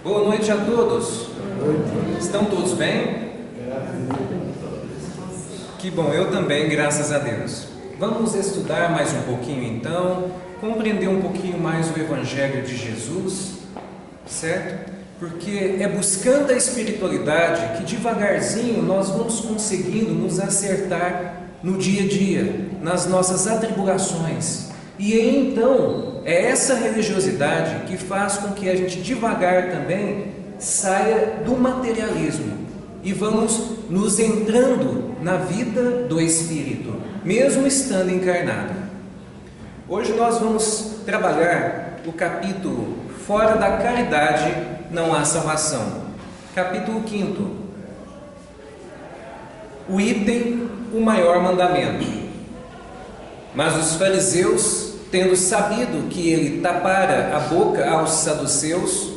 Boa noite a todos. Estão todos bem? Que bom, eu também, graças a Deus. Vamos estudar mais um pouquinho então, compreender um pouquinho mais o Evangelho de Jesus, certo? Porque é buscando a espiritualidade que devagarzinho nós vamos conseguindo nos acertar no dia a dia, nas nossas atribulações. E então, é essa religiosidade que faz com que a gente devagar também saia do materialismo e vamos nos entrando na vida do Espírito, mesmo estando encarnado. Hoje nós vamos trabalhar o capítulo Fora da Caridade não há salvação, capítulo 5, o item, o maior mandamento. Mas os fariseus, tendo sabido que ele tapara a boca aos saduceus,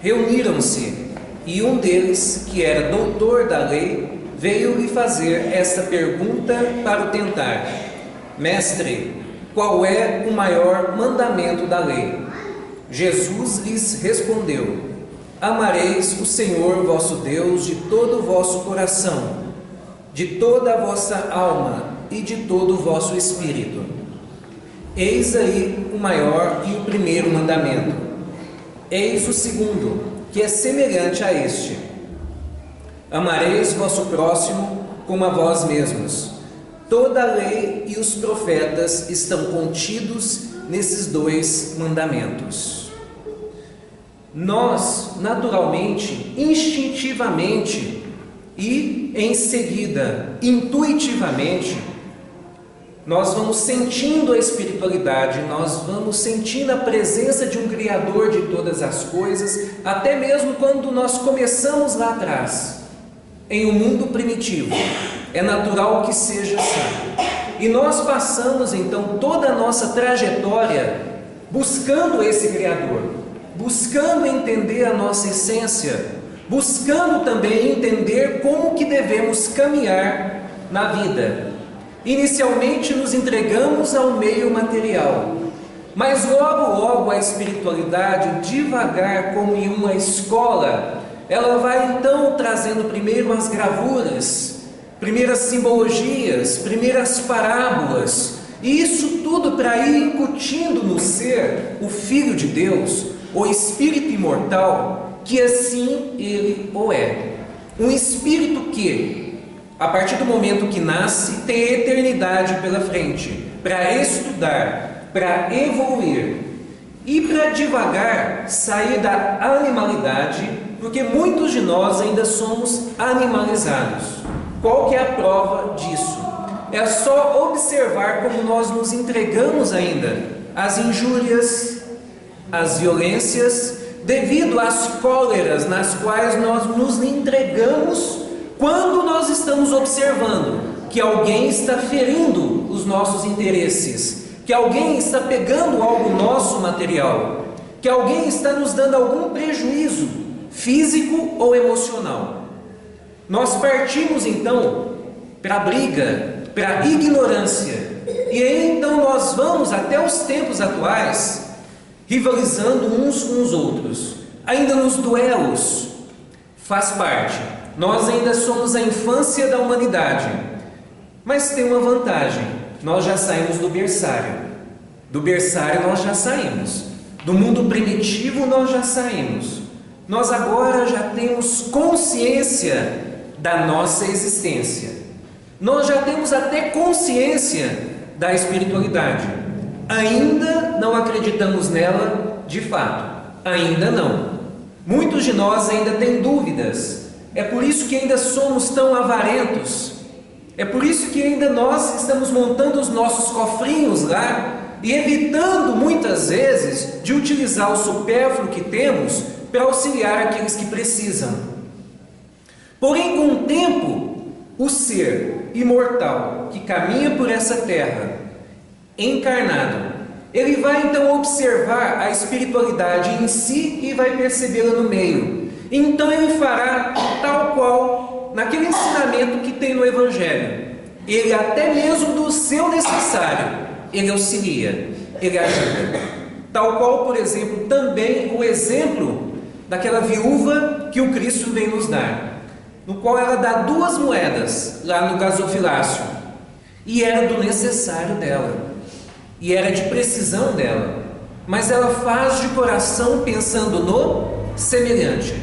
reuniram-se, e um deles, que era doutor da lei, veio lhe fazer esta pergunta para o tentar: Mestre, qual é o maior mandamento da lei? Jesus lhes respondeu: Amareis o Senhor vosso Deus de todo o vosso coração, de toda a vossa alma e de todo o vosso espírito. Eis aí o maior e o primeiro mandamento. Eis o segundo, que é semelhante a este: Amareis vosso próximo como a vós mesmos. Toda a lei e os profetas estão contidos nesses dois mandamentos. Nós, naturalmente, instintivamente e, em seguida, intuitivamente, nós vamos sentindo a espiritualidade, nós vamos sentindo a presença de um Criador de todas as coisas, até mesmo quando nós começamos lá atrás, em um mundo primitivo. É natural que seja assim. E nós passamos então toda a nossa trajetória buscando esse Criador, buscando entender a nossa essência, buscando também entender como que devemos caminhar na vida. Inicialmente nos entregamos ao meio material, mas logo a espiritualidade, devagar como em uma escola, ela vai então trazendo primeiro as gravuras, primeiras simbologias, primeiras parábolas, e isso tudo para ir incutindo no ser o Filho de Deus, o Espírito imortal, que assim ele o é. Um Espírito que, a partir do momento que nasce, tem a eternidade pela frente, para estudar, para evoluir e para devagar sair da animalidade, porque muitos de nós ainda somos animalizados. Qual que é a prova disso? É só observar como nós nos entregamos ainda às injúrias, às violências, devido às cóleras nas quais nós nos entregamos quando nós estamos observando que alguém está ferindo os nossos interesses, que alguém está pegando algo nosso material, que alguém está nos dando algum prejuízo físico ou emocional. Nós partimos então para a briga, para a ignorância, e aí então nós vamos até os tempos atuais rivalizando uns com os outros, ainda nos duelos. Faz parte, nós ainda somos a infância da humanidade, mas tem uma vantagem: nós já saímos do berçário nós já saímos, do mundo primitivo nós já saímos, nós agora já temos consciência da nossa existência, nós já temos até consciência da espiritualidade. Ainda não acreditamos nela de fato, ainda não. Muitos de nós ainda têm dúvidas, é por isso que ainda somos tão avarentos, é por isso que ainda nós estamos montando os nossos cofrinhos lá e evitando muitas vezes de utilizar o supérfluo que temos para auxiliar aqueles que precisam. Porém, com o tempo, o ser imortal que caminha por essa terra, encarnado, ele vai então observar a espiritualidade em si e vai percebê-la no meio. Então ele fará tal qual naquele ensinamento que tem no Evangelho. Ele até mesmo do seu necessário, ele auxilia, ele ajuda. Tal qual, por exemplo, também o exemplo daquela viúva que o Cristo vem nos dar, no qual ela dá 2 moedas lá no gasofilácio, e era do necessário dela, e era de precisão dela, mas ela faz de coração pensando no semelhante.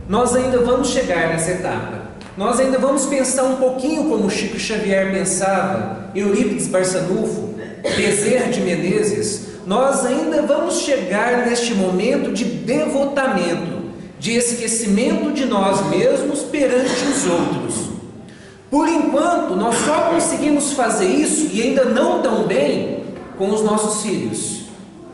Nós ainda vamos chegar nessa etapa. Nós ainda vamos pensar um pouquinho como Chico Xavier pensava, Eurípides Barçanufo, Bezerra de Menezes. Nós ainda vamos chegar neste momento de devotamento, de esquecimento de nós mesmos perante os outros. Por enquanto, nós só conseguimos fazer isso, e ainda não tão bem, com os nossos filhos,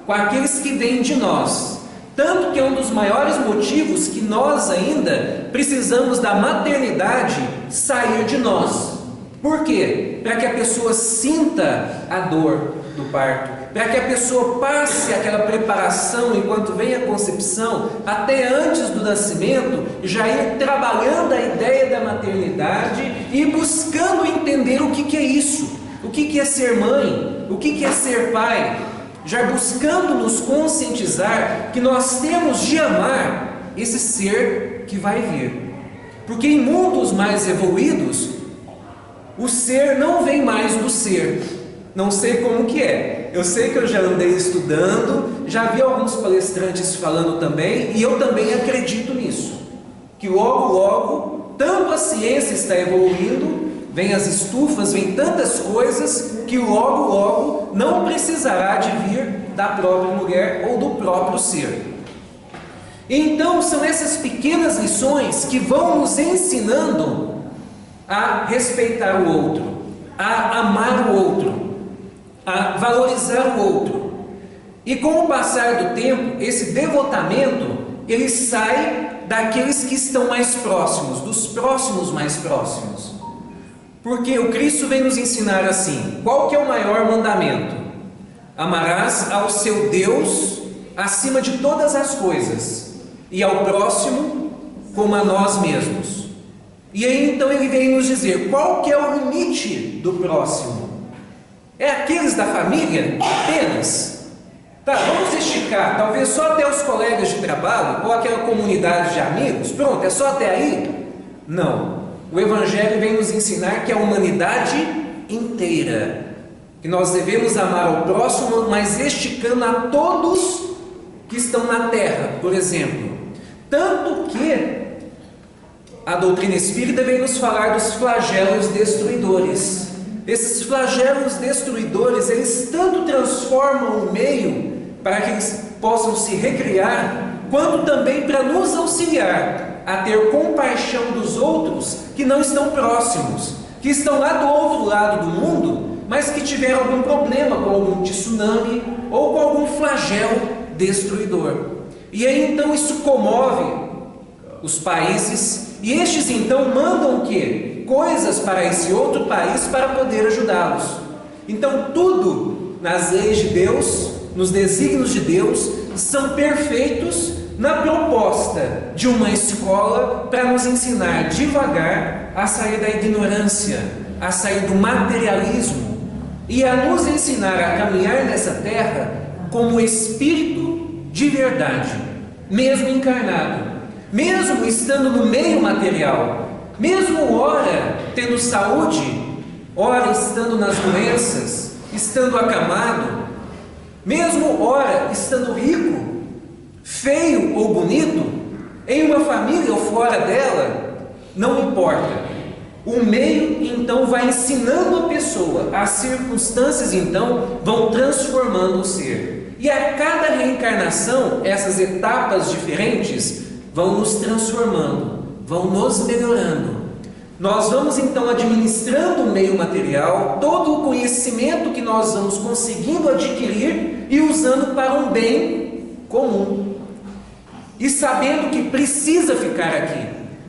com aqueles que vêm de nós. Tanto que é um dos maiores motivos que nós ainda precisamos da maternidade sair de nós. Por quê? Para que a pessoa sinta a dor do parto, para que a pessoa passe aquela preparação enquanto vem a concepção, até antes do nascimento, já ir trabalhando a ideia da maternidade e buscando entender o que é isso, o que é ser mãe, o que é ser pai, já buscando nos conscientizar que nós temos de amar esse ser que vai vir. Porque em mundos mais evoluídos, o ser não vem mais do ser. Não sei como que é. Eu sei que eu já andei estudando, já vi alguns palestrantes falando também, e eu também acredito nisso. Que logo, logo, tanto a ciência está evoluindo, vem as estufas, vem tantas coisas, que logo, logo não precisará de vir da própria mulher ou do próprio ser. Então, são essas pequenas lições que vão nos ensinando a respeitar o outro, a amar o outro, a valorizar o outro. E com o passar do tempo, esse devotamento, ele sai daqueles que estão mais próximos, dos próximos mais próximos. Porque o Cristo vem nos ensinar assim: qual que é o maior mandamento? Amarás ao seu Deus acima de todas as coisas, e ao próximo como a nós mesmos. E aí então ele vem nos dizer qual que é o limite do próximo. É aqueles da família apenas? Tá, vamos esticar, talvez só até os colegas de trabalho, ou aquela comunidade de amigos, pronto, é só até aí? Não. O Evangelho vem nos ensinar que a humanidade inteira, que nós devemos amar ao próximo, mas esticando a todos que estão na terra, por exemplo. Tanto que a doutrina espírita vem nos falar dos flagelos destruidores. Esses flagelos destruidores, eles tanto transformam o meio para que eles possam se recriar, quanto também para nos auxiliar a ter compaixão dos outros que não estão próximos, que estão lá do outro lado do mundo, mas que tiveram algum problema com algum tsunami ou com algum flagelo destruidor. E aí então isso comove os países, e estes então mandam o quê? Coisas para esse outro país para poder ajudá-los. Então tudo nas leis de Deus, nos desígnios de Deus, são perfeitos na proposta de uma escola para nos ensinar devagar a sair da ignorância, a sair do materialismo e a nos ensinar a caminhar nessa terra como espírito de verdade, mesmo encarnado, mesmo estando no meio material, mesmo ora tendo saúde, ora estando nas doenças, estando acamado, mesmo ora estando rico, feio ou bonito, em uma família ou fora dela, não importa. O meio então vai ensinando a pessoa, as circunstâncias então vão transformando o ser. E a cada reencarnação, essas etapas diferentes vão nos transformando, vão nos melhorando. Nós vamos então administrando o meio material, todo o conhecimento que nós vamos conseguindo adquirir e usando para um bem comum. E sabendo que precisa ficar aqui.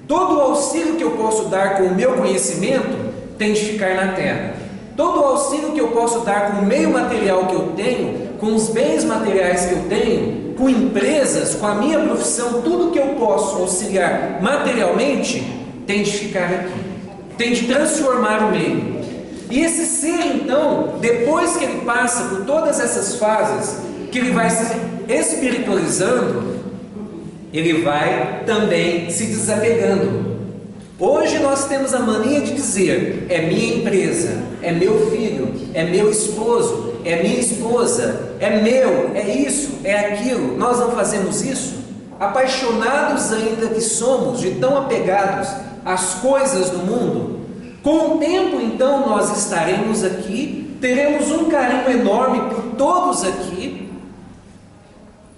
Todo o auxílio que eu posso dar com o meu conhecimento tem de ficar na terra. Todo o auxílio que eu posso dar com o meio material que eu tenho, com os bens materiais que eu tenho, com empresas, com a minha profissão, tudo que eu posso auxiliar materialmente, tem de ficar aqui. Tem de transformar o meio. E esse ser, então, depois que ele passa por todas essas fases, que ele vai se espiritualizando, ele vai também se desapegando. Hoje nós temos a mania de dizer: é minha empresa, é meu filho, é meu esposo, é minha esposa, é meu, é isso, é aquilo. Nós não fazemos isso? Apaixonados ainda que somos, de tão apegados às coisas do mundo, com o tempo então nós estaremos aqui, teremos um carinho enorme por todos aqui,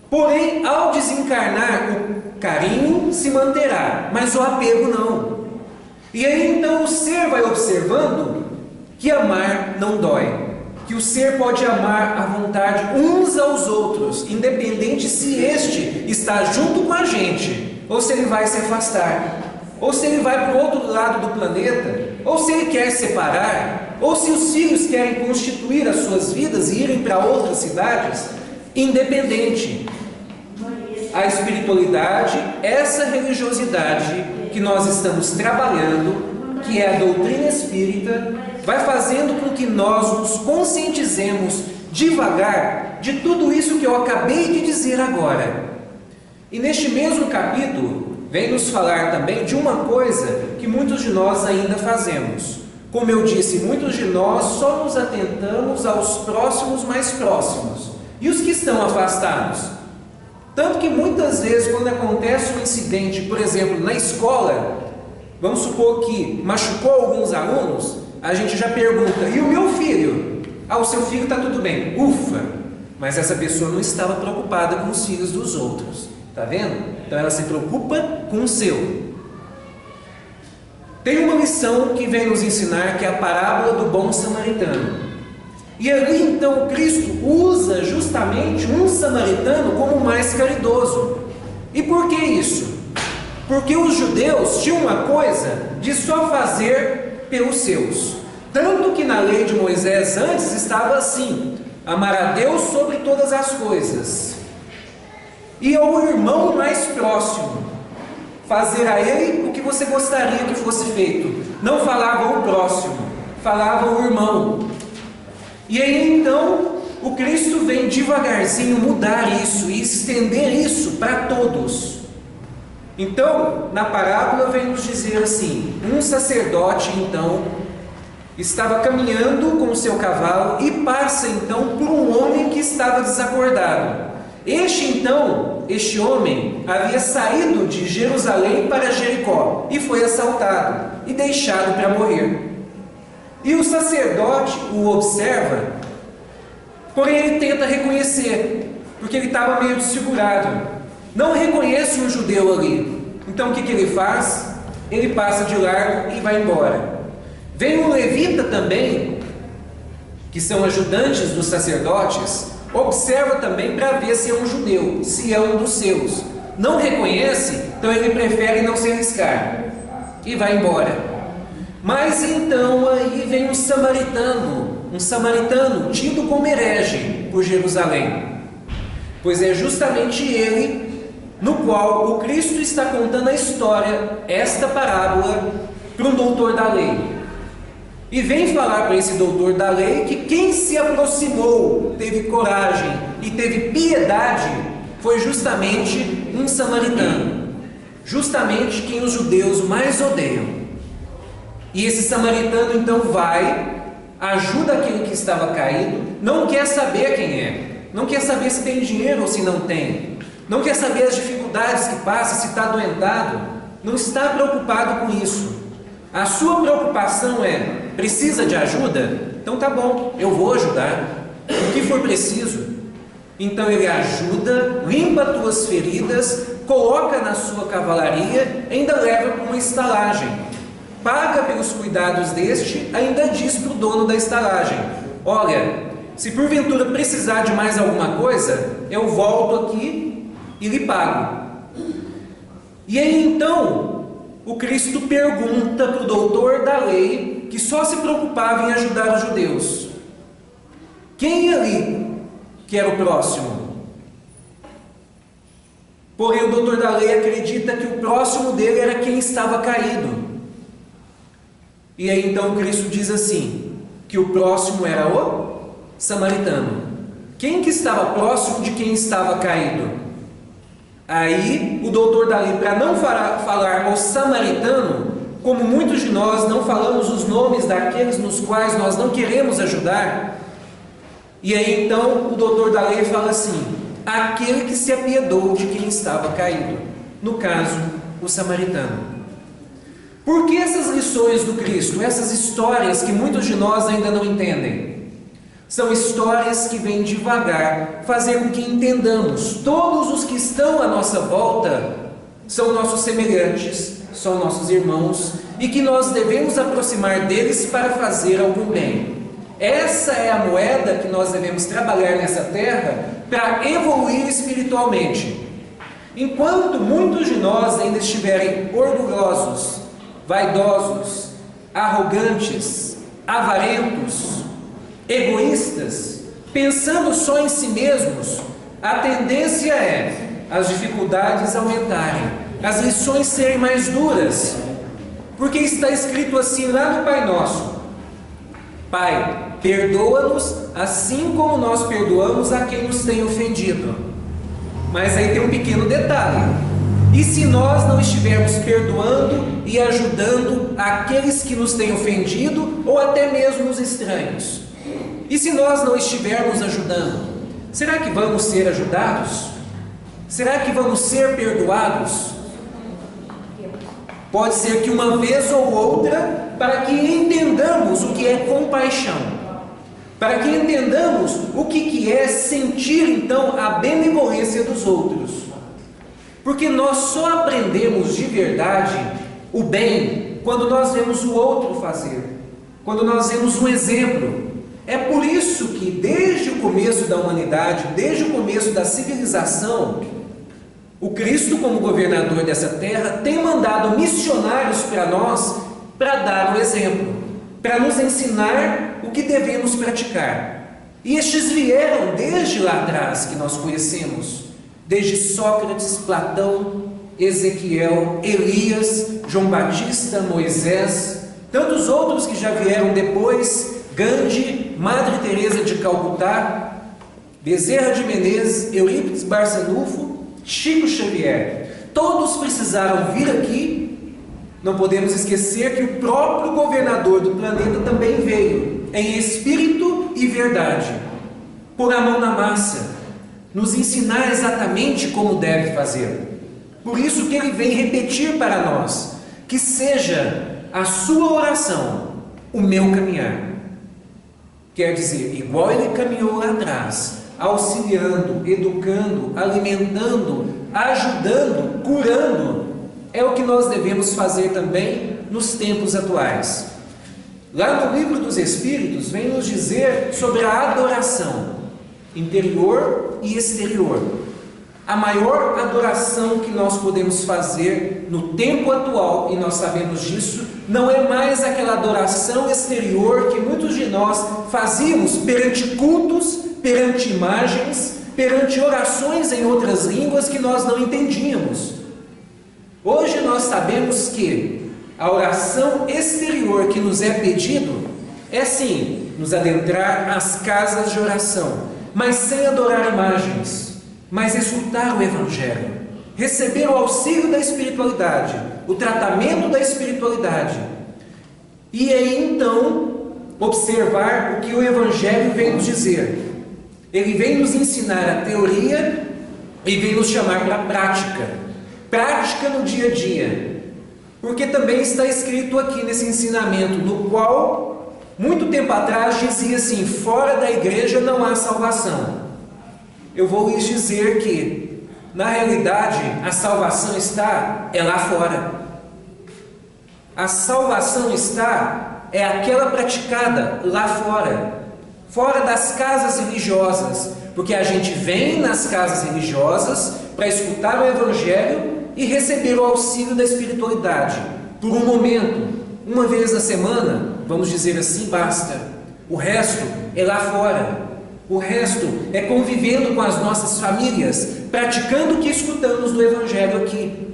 porém ao desencarnar o carinho se manterá, mas o apego não. E aí então o ser vai observando que amar não dói, que o ser pode amar à vontade uns aos outros, independente se este está junto com a gente, ou se ele vai se afastar, ou se ele vai para o outro lado do planeta, ou se ele quer separar, ou se os filhos querem constituir as suas vidas e irem para outras cidades, independente. A espiritualidade, essa religiosidade que nós estamos trabalhando, que é a doutrina espírita, vai fazendo com que nós nos conscientizemos devagar de tudo isso que eu acabei de dizer agora. E neste mesmo capítulo, vem nos falar também de uma coisa que muitos de nós ainda fazemos. Como eu disse, muitos de nós só nos atentamos aos próximos mais próximos. E os que estão afastados? Tanto que muitas vezes, quando acontece um incidente, por exemplo, na escola, vamos supor que machucou alguns alunos, a gente já pergunta: e o meu filho? Ah, o seu filho está tudo bem. Ufa! Mas essa pessoa não estava preocupada com os filhos dos outros. Está vendo? Então ela se preocupa com o seu. Tem uma lição que vem nos ensinar, que é a parábola do bom samaritano. E ali então Cristo usa justamente um samaritano como mais caridoso. E por que isso? Porque os judeus tinham uma coisa de só fazer pelos seus. Tanto que na lei de Moisés antes estava assim: amar a Deus sobre todas as coisas, e ao irmão mais próximo, fazer a ele o que você gostaria que fosse feito. Não falava o próximo, falava o irmão. E aí então o Cristo vem devagarzinho mudar isso e estender isso para todos. Então, na parábola vem nos dizer assim: um sacerdote então estava caminhando com o seu cavalo e passa então por um homem que estava desacordado. Este homem havia saído de Jerusalém para Jericó e foi assaltado e deixado para morrer. E o sacerdote o observa, porém ele tenta reconhecer, porque ele estava meio desfigurado. Não reconhece um judeu ali. Então o que ele faz? Ele passa de largo e vai embora. Vem um levita também, que são ajudantes dos sacerdotes, observa também para ver se é um judeu, se é um dos seus. Não reconhece, então ele prefere não se arriscar e vai embora. Mas então aí vem um samaritano tido como herege por Jerusalém, pois é justamente ele no qual o Cristo está contando a história, esta parábola, para um doutor da lei. E vem falar para esse doutor da lei que quem se aproximou, teve coragem e teve piedade, foi justamente um samaritano, justamente quem os judeus mais odeiam. E esse samaritano então vai, ajuda aquele que estava caído, não quer saber quem é, não quer saber se tem dinheiro ou se não tem, não quer saber as dificuldades que passa, se está adoentado, não está preocupado com isso. A sua preocupação é: precisa de ajuda? Então tá bom, eu vou ajudar, o que for preciso. Então ele ajuda, limpa as tuas feridas, coloca na sua cavalaria, ainda leva para uma estalagem, paga pelos cuidados deste, ainda diz para o dono da estalagem: olha, se porventura precisar de mais alguma coisa, eu volto aqui e lhe pago. E aí então o Cristo pergunta para o doutor da lei, que só se preocupava em ajudar os judeus: quem ali que era o próximo? Porém o doutor da lei acredita que o próximo dele era quem estava caído. E aí então Cristo diz assim, que o próximo era o samaritano. Quem que estava próximo de quem estava caído? Aí o doutor da lei, para não falar ao samaritano, como muitos de nós não falamos os nomes daqueles nos quais nós não queremos ajudar, e aí então o doutor da lei fala assim: aquele que se apiedou de quem estava caído, no caso, o samaritano. Por que essas lições do Cristo, essas histórias que muitos de nós ainda não entendem? São histórias que vêm devagar fazer com que entendamos: todos os que estão à nossa volta são nossos semelhantes, são nossos irmãos, e que nós devemos aproximar deles para fazer algum bem. Essa é a moeda que nós devemos trabalhar nessa terra para evoluir espiritualmente. Enquanto muitos de nós ainda estiverem orgulhosos, vaidosos, arrogantes, avarentos, egoístas, pensando só em si mesmos, a tendência é as dificuldades aumentarem, as lições serem mais duras, porque está escrito assim lá no Pai Nosso: Pai, perdoa-nos assim como nós perdoamos a quem nos tem ofendido. Mas aí tem um pequeno detalhe: e se nós não estivermos perdoando e ajudando aqueles que nos têm ofendido, ou até mesmo os estranhos? E se nós não estivermos ajudando, será que vamos ser ajudados? Será que vamos ser perdoados? Pode ser que uma vez ou outra, para que entendamos o que é compaixão, para que entendamos o que é sentir então a benevolência dos outros. Porque nós só aprendemos de verdade o bem quando nós vemos o outro fazer, quando nós vemos um exemplo. É por isso que desde o começo da humanidade, desde o começo da civilização, o Cristo, como governador dessa terra, tem mandado missionários para nós para dar o exemplo, para nos ensinar o que devemos praticar. E estes vieram desde lá atrás, que nós conhecemos, desde Sócrates, Platão, Ezequiel, Elias, João Batista, Moisés, tantos outros que já vieram depois, Gandhi, Madre Teresa de Calcutá, Bezerra de Menezes, Eurípides Barçanufo, Chico Xavier. Todos precisaram vir aqui. Não podemos esquecer que o próprio governador do planeta também veio, em espírito e verdade, pôr a mão na massa, nos ensinar exatamente como deve fazer. Por isso que ele vem repetir para nós: que seja a sua oração o meu caminhar. Quer dizer, igual ele caminhou lá atrás, auxiliando, educando, alimentando, ajudando, curando, é o que nós devemos fazer também nos tempos atuais. Lá no Livro dos Espíritos vem nos dizer sobre a adoração interior e exterior. A maior adoração que nós podemos fazer no tempo atual, e nós sabemos disso, não é mais aquela adoração exterior que muitos de nós fazíamos perante cultos, perante imagens, perante orações em outras línguas que nós não entendíamos. Hoje nós sabemos que a oração exterior que nos é pedido é sim nos adentrar às casas de oração, mas sem adorar imagens, mas escutar o Evangelho, receber o auxílio da espiritualidade, o tratamento da espiritualidade, e aí então observar o que o Evangelho vem nos dizer. Ele vem nos ensinar a teoria e vem nos chamar para a prática no dia a dia, porque também está escrito aqui nesse ensinamento, no qual muito tempo atrás dizia assim: fora da igreja não há salvação. Eu vou lhes dizer que, na realidade, a salvação está lá fora. A salvação é aquela praticada lá fora, fora das casas religiosas, porque a gente vem nas casas religiosas para escutar o Evangelho e receber o auxílio da espiritualidade, por um momento, uma vez na semana, vamos dizer assim, basta. O resto é lá fora. O resto é convivendo com as nossas famílias, praticando o que escutamos do Evangelho aqui.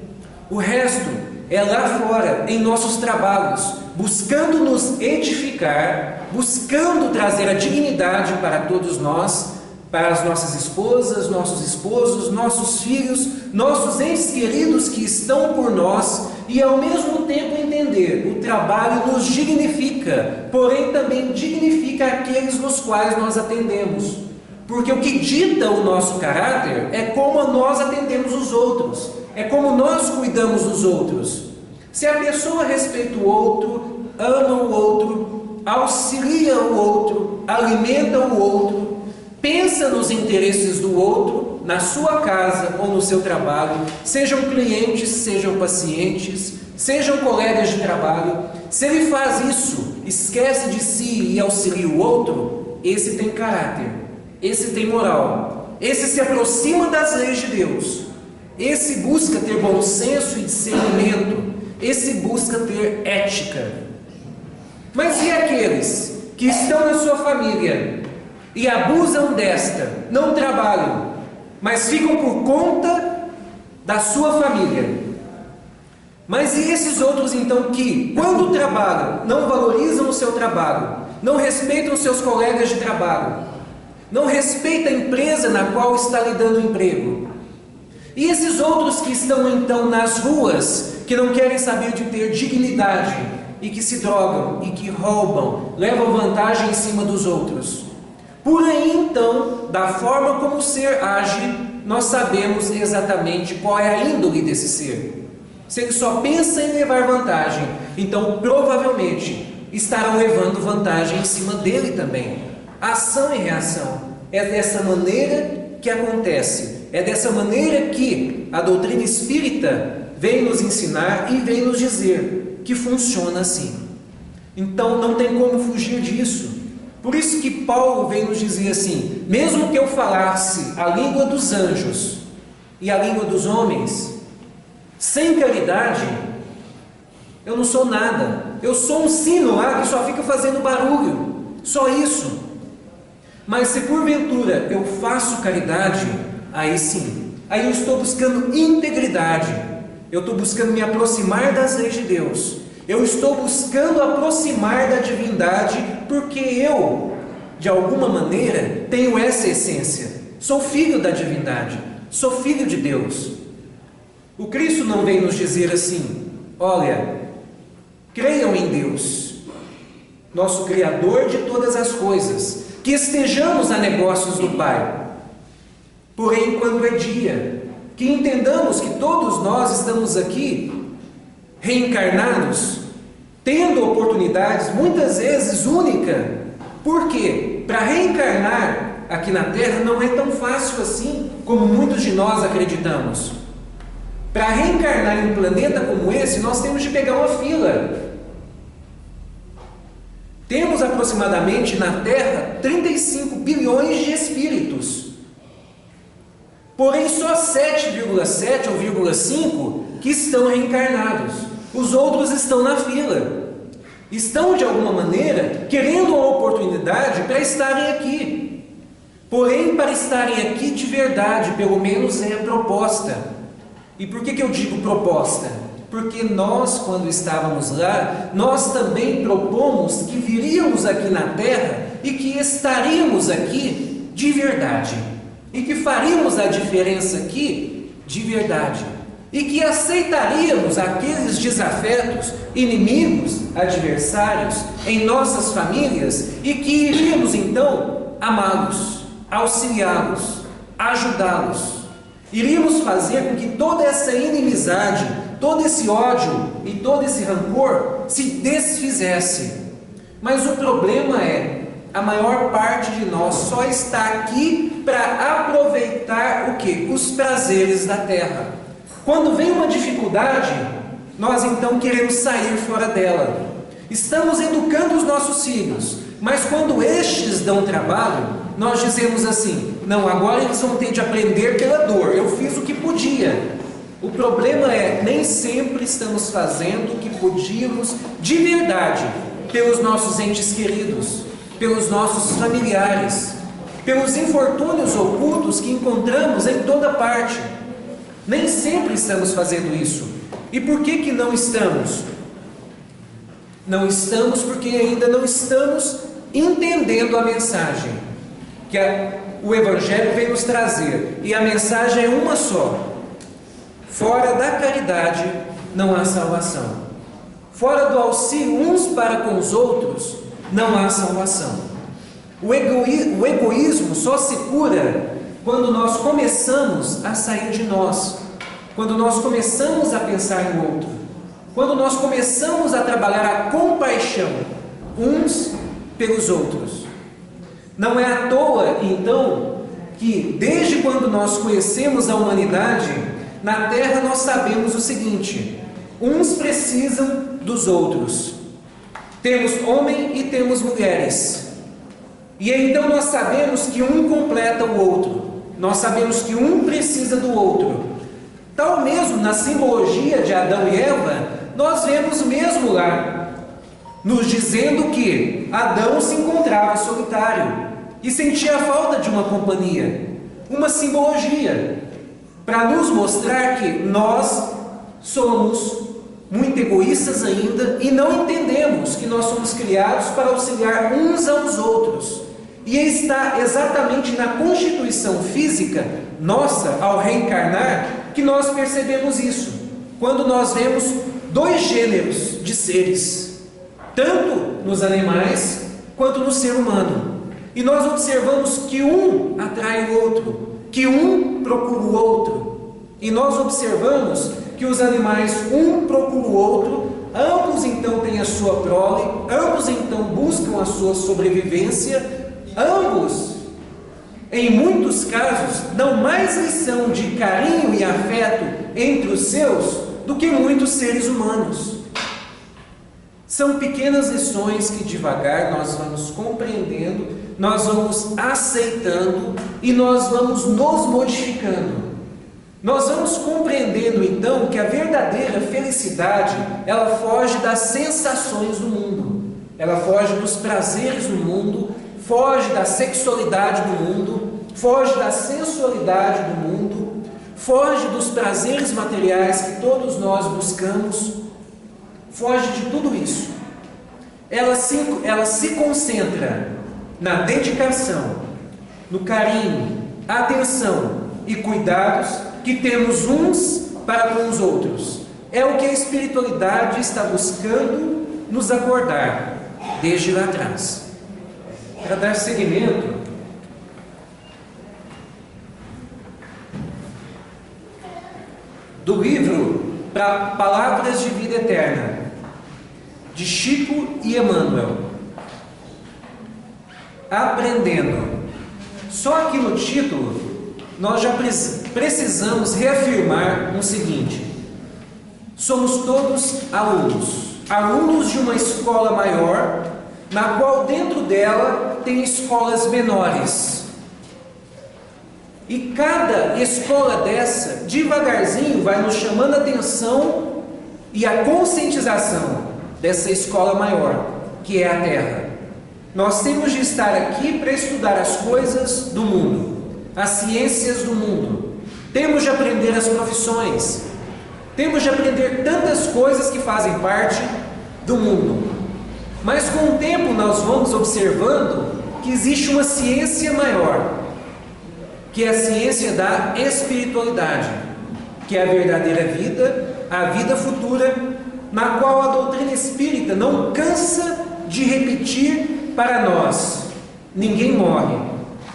O resto é lá fora, em nossos trabalhos, buscando nos edificar, buscando trazer a dignidade para todos nós, para as nossas esposas, nossos esposos, nossos filhos, nossos entes queridos que estão por nós, e ao mesmo tempo entender: o trabalho nos dignifica, porém também dignifica aqueles nos quais nós atendemos. Porque o que dita o nosso caráter é como nós atendemos os outros, é como nós cuidamos dos outros. Se a pessoa respeita o outro, ama o outro, auxilia o outro, alimenta o outro, pensa nos interesses do outro, na sua casa ou no seu trabalho, sejam clientes, sejam pacientes, sejam colegas de trabalho, se ele faz isso, esquece de si e auxilia o outro, esse tem caráter, esse tem moral, esse se aproxima das leis de Deus, esse busca ter bom senso e discernimento, esse busca ter ética. Mas e aqueles que estão na sua família e abusam desta, não trabalham, mas ficam por conta da sua família? Mas e esses outros então que, quando trabalham, não valorizam o seu trabalho, não respeitam os seus colegas de trabalho, não respeitam a empresa na qual está lhe dando emprego? E esses outros que estão então nas ruas, que não querem saber de ter dignidade, e que se drogam, e que roubam, levam vantagem em cima dos outros? Por aí então, da forma como o ser age, nós sabemos exatamente qual é a índole desse ser. Se ele só pensa em levar vantagem, então provavelmente estarão levando vantagem em cima dele também. Ação e reação. É dessa maneira que acontece. É dessa maneira que a doutrina espírita vem nos ensinar e vem nos dizer que funciona assim. Então não tem como fugir disso. Por isso que Paulo vem nos dizer assim: mesmo que eu falasse a língua dos anjos e a língua dos homens, sem caridade, eu não sou nada. Eu sou um sino lá que só fica fazendo barulho, só isso. Mas se porventura eu faço caridade, aí sim, aí eu estou buscando integridade, eu estou buscando me aproximar das leis de Deus, eu estou buscando aproximar da divindade, porque eu, de alguma maneira, tenho essa essência, sou filho da divindade, sou filho de Deus. O Cristo não vem nos dizer assim: olha, creiam em Deus, nosso Criador de todas as coisas, que estejamos a negócios do Pai. Porém, quando é dia, que entendamos que todos nós estamos aqui reencarnados, tendo oportunidades muitas vezes únicas. Por quê? Para reencarnar aqui na Terra não é tão fácil assim como muitos de nós acreditamos. Para reencarnar em um planeta como esse, nós temos de pegar uma fila. Temos aproximadamente na Terra 35 bilhões de espíritos. Porém, só 7,7 ou 0,5 que estão reencarnados. Os outros estão na fila. Estão, de alguma maneira, querendo uma oportunidade para estarem aqui. Porém, para estarem aqui de verdade, pelo menos é a proposta. E por que eu digo proposta? Porque nós, quando estávamos lá, nós também propomos que viríamos aqui na Terra e que estaríamos aqui de verdade. E que faríamos a diferença aqui de verdade. E que aceitaríamos aqueles desafetos, inimigos, adversários em nossas famílias e que iríamos então amá-los, auxiliá-los, ajudá-los. Iríamos fazer com que toda essa inimizade, todo esse ódio e todo esse rancor se desfizesse. Mas o problema é, a maior parte de nós só está aqui para aproveitar o quê? Os prazeres da terra. Quando vem uma dificuldade, nós então queremos sair fora dela. Estamos educando os nossos filhos, mas quando estes dão trabalho, nós dizemos assim: não, agora eles vão ter de aprender pela dor, eu fiz o que podia. O problema é, nem sempre estamos fazendo o que podíamos de verdade pelos nossos entes queridos, pelos nossos familiares, pelos infortúnios ocultos que encontramos em toda parte. Nem sempre estamos fazendo isso. E por que não estamos? Não estamos porque ainda não estamos entendendo a mensagem. Que o Evangelho vem nos trazer, e a mensagem é uma só: fora da caridade não há salvação. Fora do auxílio uns para com os outros, não há salvação. O egoísmo só se cura quando nós começamos a sair de nós, quando nós começamos a pensar no outro, quando nós começamos a trabalhar a compaixão uns pelos outros. Não é à toa, então, que desde quando nós conhecemos a humanidade, na Terra nós sabemos o seguinte: uns precisam dos outros. Temos homem e temos mulheres. E então nós sabemos que um completa o outro. Nós sabemos que um precisa do outro. Tal mesmo na simbologia de Adão e Eva, nós vemos mesmo lá, nos dizendo que Adão se encontrava solitário e sentia a falta de uma companhia. Uma simbologia para nos mostrar que nós somos muito egoístas ainda e não entendemos que nós somos criados para auxiliar uns aos outros. E está exatamente na constituição física nossa, ao reencarnar, que nós percebemos isso. Quando nós vemos dois gêneros de seres, tanto nos animais quanto no ser humano. E nós observamos que um atrai o outro, que um procura o outro. E nós observamos que os animais, um procura o outro, ambos então têm a sua prole, ambos então buscam a sua sobrevivência, ambos, em muitos casos, dão mais lição de carinho e afeto entre os seus do que muitos seres humanos. São pequenas lições que devagar nós vamos compreendendo, nós vamos aceitando e nós vamos nos modificando. Nós vamos compreendendo então que a verdadeira felicidade, ela foge das sensações do mundo, ela foge dos prazeres do mundo, foge da sexualidade do mundo, foge da sensualidade do mundo, foge dos prazeres materiais que todos nós buscamos, foge de tudo isso. Ela se concentra na dedicação, no carinho, atenção e cuidados que temos uns para com os outros. É o que a espiritualidade está buscando nos acordar desde lá atrás. Para dar seguimento, do livro para Palavras de Vida Eterna, de Chico e Emmanuel. Aprendendo. Só aqui no título, nós já precisamos reafirmar o seguinte: somos todos alunos de uma escola maior, na qual dentro dela tem escolas menores. E cada escola dessa, devagarzinho, vai nos chamando a atenção e a conscientização dessa escola maior, que é a Terra. Nós temos de estar aqui para estudar as coisas do mundo, as ciências do mundo. Temos de aprender as profissões. Temos de aprender tantas coisas que fazem parte do mundo. Mas com o tempo nós vamos observando que existe uma ciência maior, que é a ciência da espiritualidade, que é a verdadeira vida, a vida futura, na qual a doutrina espírita não cansa de repetir para nós: ninguém morre,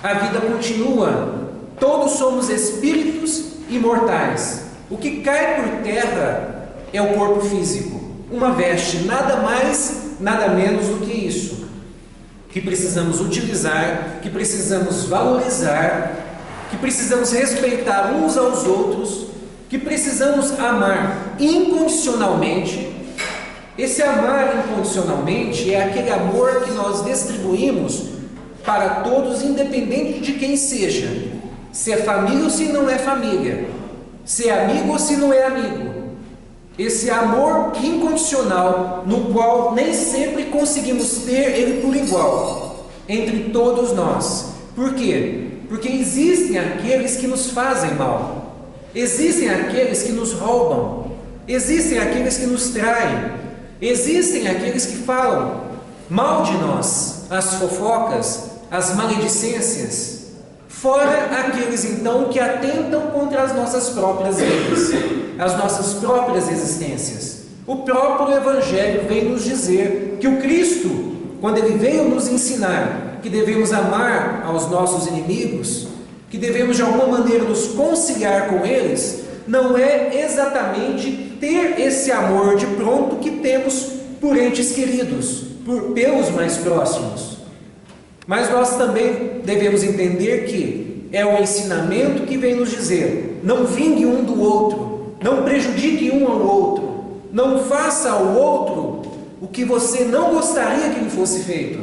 a vida continua, todos somos espíritos imortais. O que cai por terra é o corpo físico, uma veste, nada mais, nada menos do que isso, que precisamos utilizar, que precisamos valorizar, que precisamos respeitar uns aos outros, que precisamos amar incondicionalmente. Esse amar incondicionalmente é aquele amor que nós distribuímos para todos, independente de quem seja, se é família ou se não é família, se é amigo ou se não é amigo. Esse amor incondicional, no qual nem sempre conseguimos ter ele por igual entre todos nós. Por quê? Porque existem aqueles que nos fazem mal, existem aqueles que nos roubam, existem aqueles que nos traem, existem aqueles que falam mal de nós, as fofocas, as maledicências, Fora aqueles então que atentam contra as nossas próprias vidas, as nossas próprias existências. O próprio Evangelho vem nos dizer que o Cristo, quando Ele veio nos ensinar que devemos amar aos nossos inimigos, que devemos de alguma maneira nos conciliar com eles, não é exatamente ter esse amor de pronto que temos por entes queridos, pelos mais próximos. Mas nós também devemos entender que é o ensinamento que vem nos dizer: não vingue um do outro, não prejudique um ao outro, não faça ao outro o que você não gostaria que lhe fosse feito.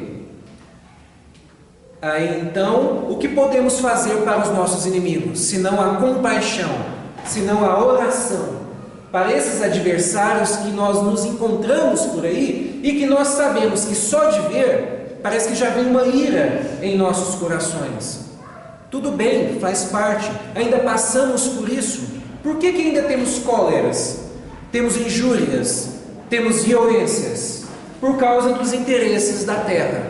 Aí então, o que podemos fazer para os nossos inimigos, senão a compaixão, senão a oração, para esses adversários que nós nos encontramos por aí e que nós sabemos que só de ver, parece que já vem uma ira em nossos corações. Tudo bem, faz parte, ainda passamos por isso. Por que ainda temos cóleras, temos injúrias, temos violências? Por causa dos interesses da terra.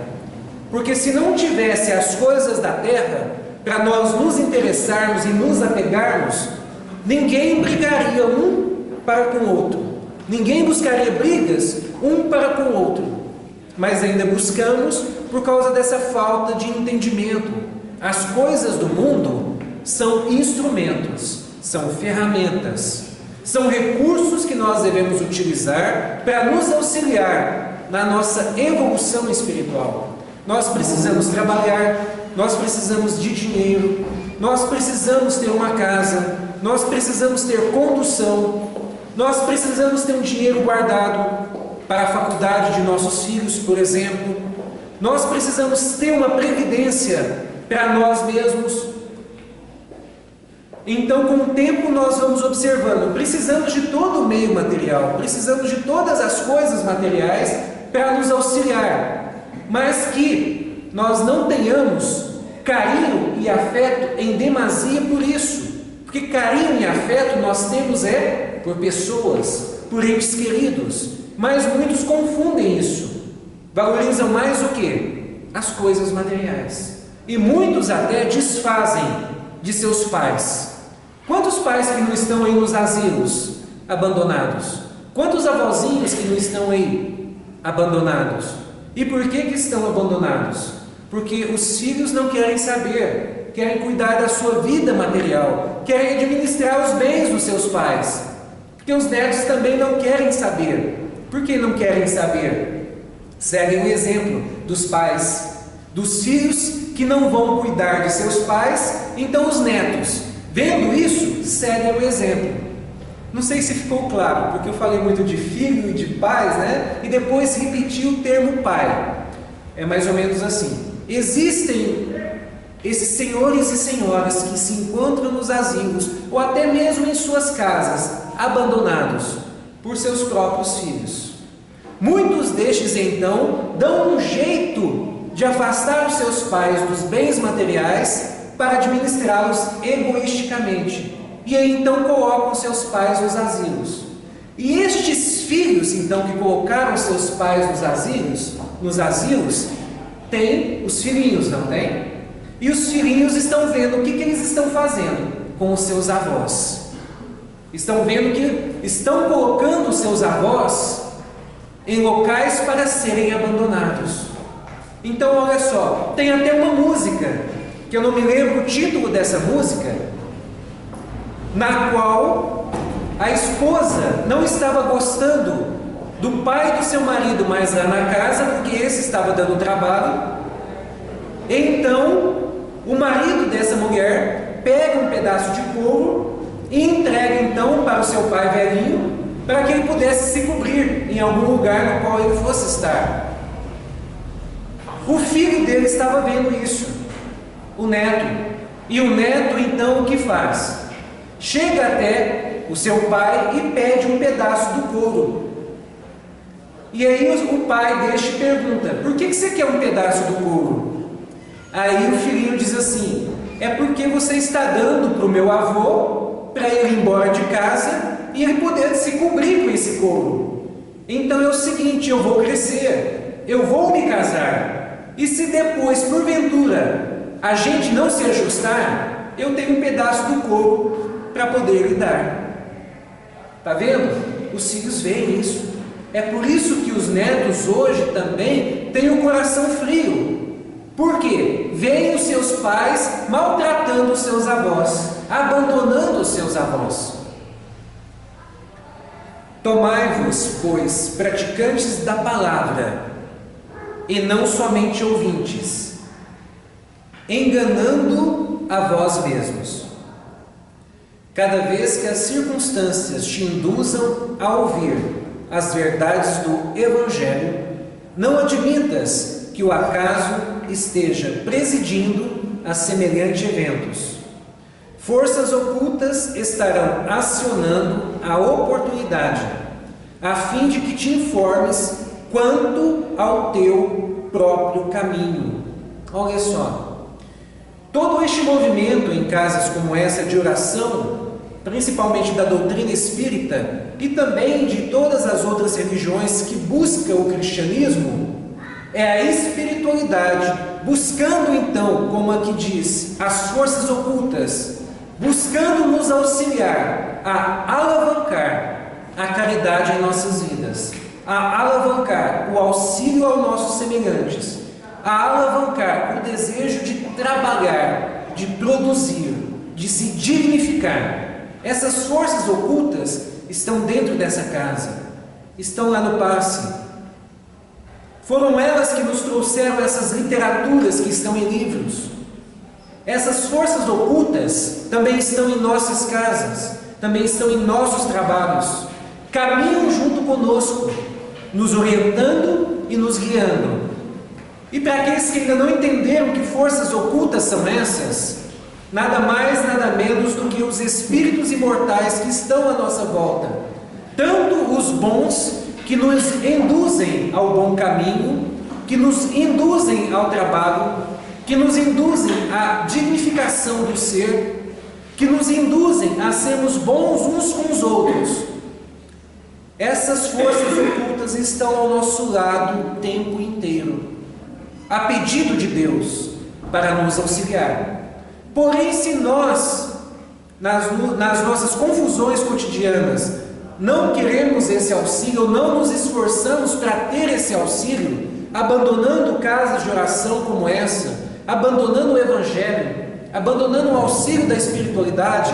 Porque se não tivesse as coisas da terra, para nós nos interessarmos e nos apegarmos, ninguém brigaria um para com o outro. Ninguém buscaria brigas um para com o outro. Mas ainda buscamos por causa dessa falta de entendimento. As coisas do mundo são instrumentos, são ferramentas, são recursos que nós devemos utilizar para nos auxiliar na nossa evolução espiritual. Nós precisamos trabalhar, nós precisamos de dinheiro, nós precisamos ter uma casa, nós precisamos ter condução, nós precisamos ter um dinheiro guardado para a faculdade de nossos filhos, por exemplo. Nós precisamos ter uma previdência para nós mesmos. Então, com o tempo, nós vamos observando, precisamos de todo o meio material, precisamos de todas as coisas materiais para nos auxiliar, mas que nós não tenhamos carinho e afeto em demasia por isso, porque carinho e afeto nós temos por pessoas, por entes queridos, mas muitos confundem isso, valorizam mais o que? As coisas materiais, e muitos até desfazem de seus pais. Quantos pais que não estão aí nos asilos, abandonados? Quantos avózinhos que não estão aí, abandonados? E por que estão abandonados? Porque os filhos não querem saber, querem cuidar da sua vida material, querem administrar os bens dos seus pais. Porque os netos também não querem saber. Por que não querem saber? Seguem o exemplo dos pais, dos filhos que não vão cuidar de seus pais, então os netos, vendo isso, seguem o exemplo. Não sei se ficou claro, porque eu falei muito de filho e de pais, né? E depois repeti o termo pai. É mais ou menos assim. Existem esses senhores e senhoras que se encontram nos asilos, ou até mesmo em suas casas, abandonados por seus próprios filhos. Muitos destes, então, dão um jeito de afastar os seus pais dos bens materiais para administrá-los egoisticamente. E aí então colocam seus pais nos asilos. E estes filhos, então, que colocaram seus pais nos asilos, têm os filhinhos, não tem? E os filhinhos estão vendo o que eles estão fazendo com os seus avós. Estão vendo que estão colocando os seus avós em locais para serem abandonados. Então, olha só, tem até uma música, que eu não me lembro o título dessa música, na qual a esposa não estava gostando do pai do seu marido mais lá na casa, porque esse estava dando trabalho. Então, o marido dessa mulher pega um pedaço de couro e entrega então para o seu pai velhinho, para que ele pudesse se cobrir em algum lugar no qual ele fosse estar. O filho dele estava vendo isso, o neto. E o neto então o que faz? Chega até o seu pai e pede um pedaço do couro. E aí o pai deste pergunta: por que você quer um pedaço do couro? Aí o filhinho diz assim: é porque você está dando para o meu avô, para ele ir embora de casa e ele poder se cobrir com esse couro. Então é o seguinte, eu vou crescer, eu vou me casar, e se depois, porventura, a gente não se ajustar, eu tenho um pedaço do couro para poder lhe dar. Está vendo? Os filhos veem isso. É por isso que os netos hoje também têm o coração frio. Por quê? Veem os seus pais maltratando os seus avós, abandonando os seus avós. Tomai-vos, pois, praticantes da palavra, e não somente ouvintes, enganando a vós mesmos. Cada vez que as circunstâncias te induzam a ouvir as verdades do Evangelho, não admitas que o acaso esteja presidindo a semelhantes eventos. Forças ocultas estarão acionando a oportunidade, a fim de que te informes quanto ao teu próprio caminho. Olha só, todo este movimento em casas como essa de oração, principalmente da doutrina espírita e também de todas as outras religiões que buscam o cristianismo, é a espiritualidade buscando então, como aqui diz, as forças ocultas, buscando nos auxiliar a alavancar a caridade em nossas vidas, a alavancar o auxílio aos nossos semelhantes, a alavancar o desejo de trabalhar, de produzir, de se dignificar. Essas forças ocultas estão dentro dessa casa, estão lá no passe. Foram elas que nos trouxeram essas literaturas que estão em livros. Essas forças ocultas também estão em nossas casas, também estão em nossos trabalhos. Caminham junto conosco, nos orientando e nos guiando. E para aqueles que ainda não entenderam que forças ocultas são essas, nada mais, nada menos do que os espíritos imortais que estão à nossa volta. Tanto os bons, que nos induzem ao bom caminho, que nos induzem ao trabalho, que nos induzem à dignificação do ser, que nos induzem a sermos bons uns com os outros. Essas forças ocultas estão ao nosso lado o tempo inteiro, a pedido de Deus, para nos auxiliar. Porém, se nós, nas nossas confusões cotidianas, não queremos esse auxílio, não nos esforçamos para ter esse auxílio, abandonando casas de oração como essa, abandonando o Evangelho, abandonando o auxílio da espiritualidade,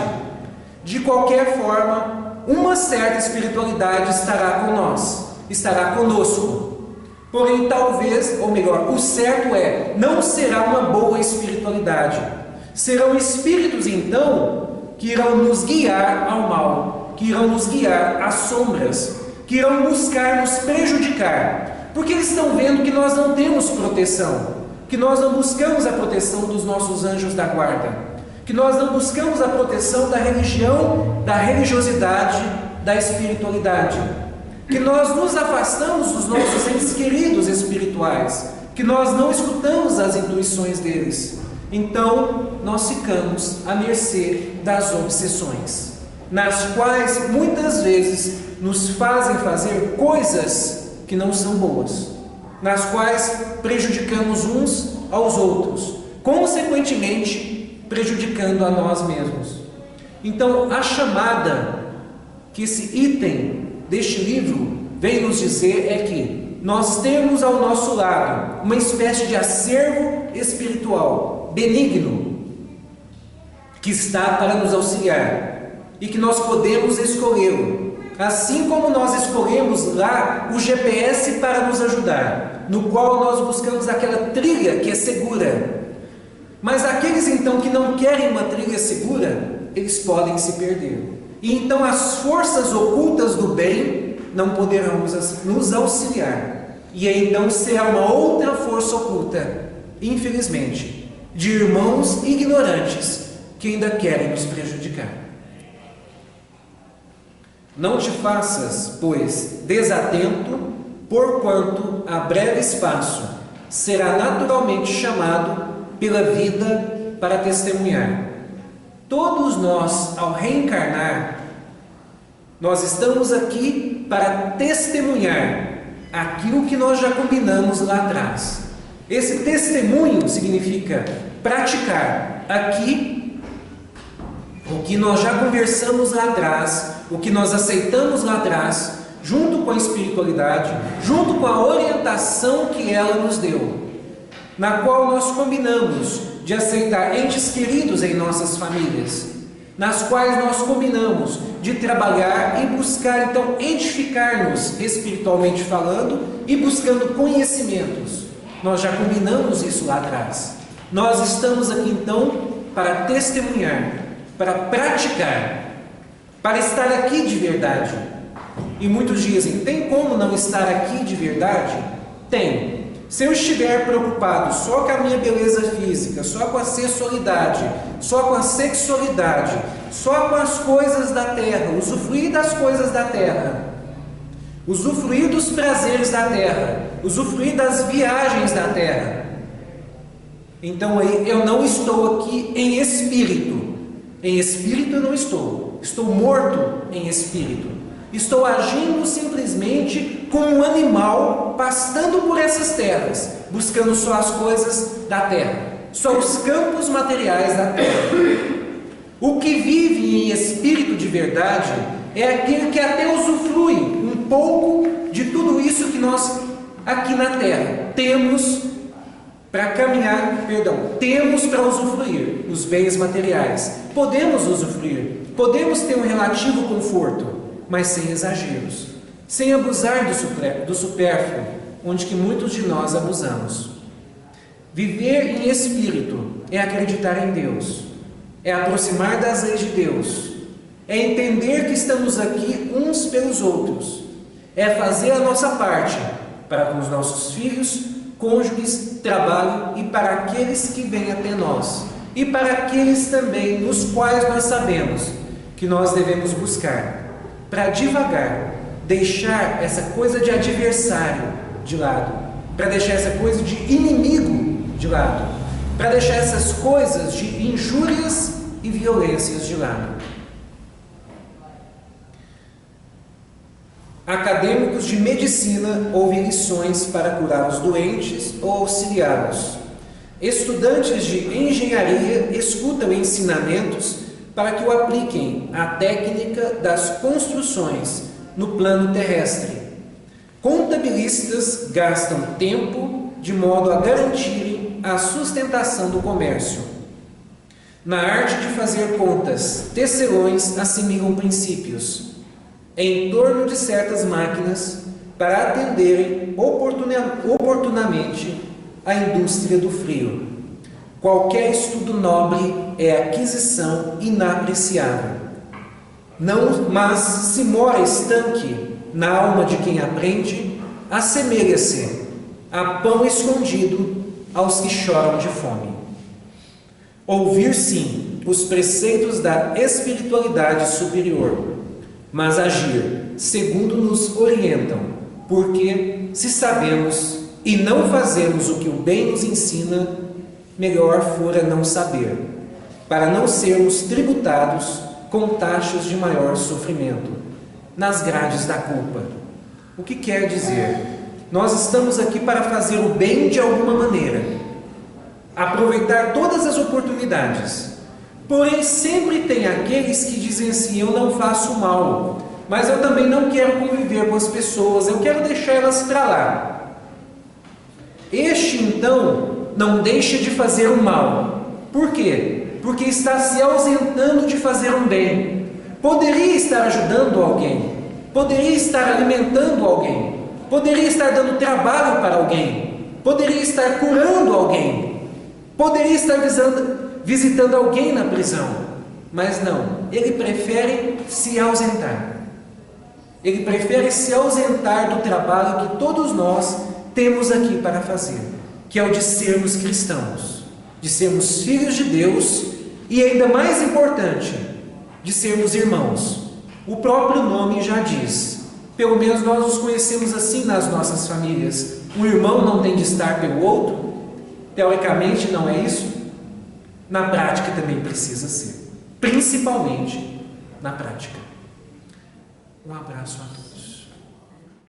de qualquer forma, uma certa espiritualidade estará com nós, estará conosco. Porém, talvez, ou melhor, o certo é, não será uma boa espiritualidade. Serão espíritos, então, que irão nos guiar ao mal, que irão nos guiar às sombras, que irão buscar nos prejudicar, porque eles estão vendo que nós não temos proteção, que nós não buscamos a proteção dos nossos anjos da guarda, que nós não buscamos a proteção da religião, da religiosidade, da espiritualidade, que nós nos afastamos dos nossos entes queridos espirituais, que nós não escutamos as intuições deles. Então, nós ficamos à mercê das obsessões, nas quais muitas vezes nos fazem fazer coisas que não são boas, nas quais prejudicamos uns aos outros, consequentemente prejudicando a nós mesmos. Então, a chamada que esse item deste livro vem nos dizer é que nós temos ao nosso lado uma espécie de acervo espiritual benigno, que está para nos auxiliar e que nós podemos escolhê-lo, assim como nós escolhemos lá o GPS para nos ajudar, no qual nós buscamos aquela trilha que é segura. Mas aqueles então que não querem uma trilha segura, eles podem se perder. E então as forças ocultas do bem não poderão nos auxiliar. E aí então será uma outra força oculta, infelizmente, de irmãos ignorantes que ainda querem nos prejudicar. Não te faças, pois, desatento, porquanto a breve espaço será naturalmente chamado pela vida para testemunhar. Todos nós, ao reencarnar, nós estamos aqui para testemunhar aquilo que nós já combinamos lá atrás. Esse testemunho significa praticar aqui o que nós já conversamos lá atrás, o que nós aceitamos lá atrás, junto com a espiritualidade, junto com a orientação que ela nos deu, na qual nós combinamos de aceitar entes queridos em nossas famílias, nas quais nós combinamos de trabalhar e buscar, então, edificar-nos espiritualmente falando e buscando conhecimentos. Nós já combinamos isso lá atrás. Nós estamos aqui, então, para testemunhar, para praticar, para estar aqui de verdade. E muitos dizem, tem como não estar aqui de verdade? Tem. Se eu estiver preocupado só com a minha beleza física, só com a sensualidade, só com a sexualidade, só com as coisas da terra, usufruir das coisas da terra, usufruir dos prazeres da terra, usufruir das viagens da terra, então aí eu não estou aqui em espírito. Em espírito eu não estou. Estou morto em espírito. Estou agindo simplesmente como um animal pastando por essas terras, buscando só as coisas da terra, só os campos materiais da terra. O que vive em espírito de verdade é aquele que até usufrui um pouco de tudo isso que nós aqui na terra temos para caminhar, temos para usufruir os bens materiais. Podemos usufruir, podemos ter um relativo conforto, mas sem exageros, sem abusar do supérfluo, onde que muitos de nós abusamos. Viver em espírito é acreditar em Deus, é aproximar das leis de Deus, é entender que estamos aqui uns pelos outros, é fazer a nossa parte para com os nossos filhos, cônjuges, trabalho e para aqueles que vêm até nós, e para aqueles também nos quais nós sabemos que nós devemos buscar, para devagar deixar essa coisa de adversário de lado, para deixar essa coisa de inimigo de lado, para deixar essas coisas de injúrias e violências de lado. Acadêmicos de medicina ouvem lições para curar os doentes ou auxiliá-los. Estudantes de engenharia escutam ensinamentos para que o apliquem à técnica das construções no plano terrestre. Contabilistas gastam tempo de modo a garantirem a sustentação do comércio. Na arte de fazer contas, tecelões assimilam princípios em torno de certas máquinas para atenderem oportunamente a indústria do frio. Qualquer estudo nobre é aquisição inapreciável. Não, mas se mora estanque na alma de quem aprende, assemelha-se a pão escondido aos que choram de fome. Ouvir, sim, os preceitos da espiritualidade superior, mas agir segundo nos orientam, porque se sabemos e não fazemos o que o bem nos ensina, melhor fora não saber, para não sermos tributados com taxas de maior sofrimento, nas grades da culpa. O que quer dizer? Nós estamos aqui para fazer o bem de alguma maneira, aproveitar todas as oportunidades, porém sempre tem aqueles que dizem assim, eu não faço mal, mas eu também não quero conviver com as pessoas, eu quero deixar elas para lá. Este então não deixa de fazer o mal. Por quê? Porque está se ausentando de fazer um bem. Poderia estar ajudando alguém, poderia estar alimentando alguém, poderia estar dando trabalho para alguém, poderia estar curando alguém, poderia estar visitando alguém na prisão, mas não, ele prefere se ausentar. Ele prefere se ausentar do trabalho que todos nós temos aqui para fazer, que é o de sermos cristãos, de sermos filhos de Deus e, ainda mais importante, de sermos irmãos. O próprio nome já diz, pelo menos nós nos conhecemos assim nas nossas famílias. Um irmão não tem de estar pelo outro? Teoricamente não é isso? Na prática também precisa ser, principalmente na prática. Um abraço a todos.